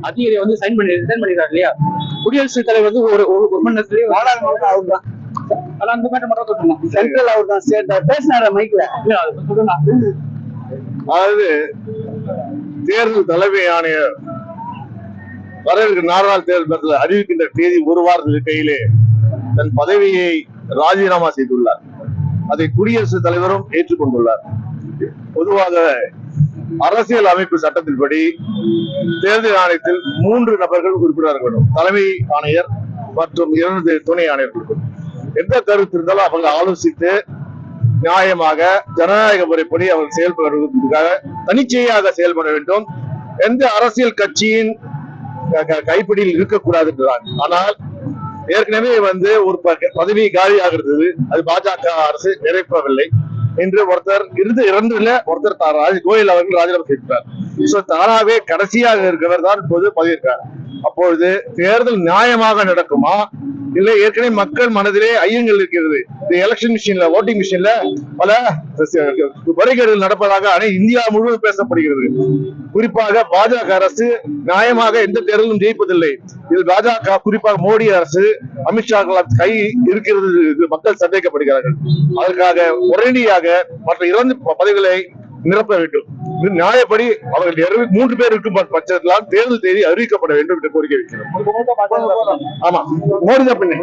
அதிகாரி வந்து ரிசைன் பண்ணிருக்காரு இல்லையா, குடியரசுத் தலைவர் வந்து ஒரு மணி நேரத்துலயே அவர் தான் அந்த மேட்டர் மட்டும் சொல்லணும். சென்ட்ரல் அவர் தான் ஸ்டேட் பேசினாரு மைக்ல. அதாவது தேர்தல் தலைமை ஆணையர் வரவிருக்கிற 4 நாள் தேர்தல் அறிவிக்கின்ற தேதி ஒரு வாரத்தில் இருக்கையிலே தன் பதவியை ராஜினாமா செய்துள்ளார். அதை குடியரசுத் தலைவரும் ஏற்றுக்கொண்டுள்ளார். பொதுவாக அரசியல் அமைப்பு சட்டத்தின்படி தேர்தல் ஆணையத்தில் 3 நபர்கள் உறுப்பினர்கள் வேண்டும். தலைமை ஆணையர் மற்றும் 2 துணை ஆணையர்கள். எந்த கருத்து இருந்தாலும் அவங்க ஆலோசித்து நியாயமாக ஜனநாயக முறைப்படி அவர் செயல்படுவதற்காக தனிச்சையாக செயல்பட வேண்டும். எந்த அரசியல் கட்சியின் கைப்பிடியில் இருக்கக்கூடாது என்றார். ஆனால் ஏற்கனவே வந்து ஒரு பதவி காலி ஆகிறது, அது பாஜக அரசு நிறைவேற்றவில்லை என்று ஒருத்தர் ஒருத்தர் கோயில் அவர்கள் ராஜினாமா செய்தார். தானாவே கடைசியாக இருக்கிறவர் தான் இப்போது பதவியிருக்கார். அப்பொழுது தேர்தல் நியாயமாக நடக்குமா இல்லை ஏற்கனவே மக்கள் மனதிலே ஐயங்கள் இருக்கிறது. இந்த எலெக்ஷன் மிஷின்ல ஓட்டிங் மிஷின்ல பல முறைகேடுகள் நடப்பதாக இந்தியா முழுவதும் பேசப்படுகிறது. குறிப்பாக பாஜக அரசு நியாயமாக எந்த தேர்தலும் ஜெயிப்பதில்லை. இதில் பாஜக குறிப்பாக மோடி அரசு அமித்ஷா கை இருக்கிறது மக்கள் சந்தேகப்படுகிறார்கள். அதற்காக உடனடியாக மற்ற 2 பதவிகளை நிரப்ப வேண்டும். நியாயப்படி அவர்கள் 3 பேர் இருக்கும் பட்சத்தில்தான் தேர்தல் தேதி அறிவிக்கப்பட வேண்டும் என்று கோரிக்கை வைக்கிறோம். ஆமா, மோடி தான் பின்ன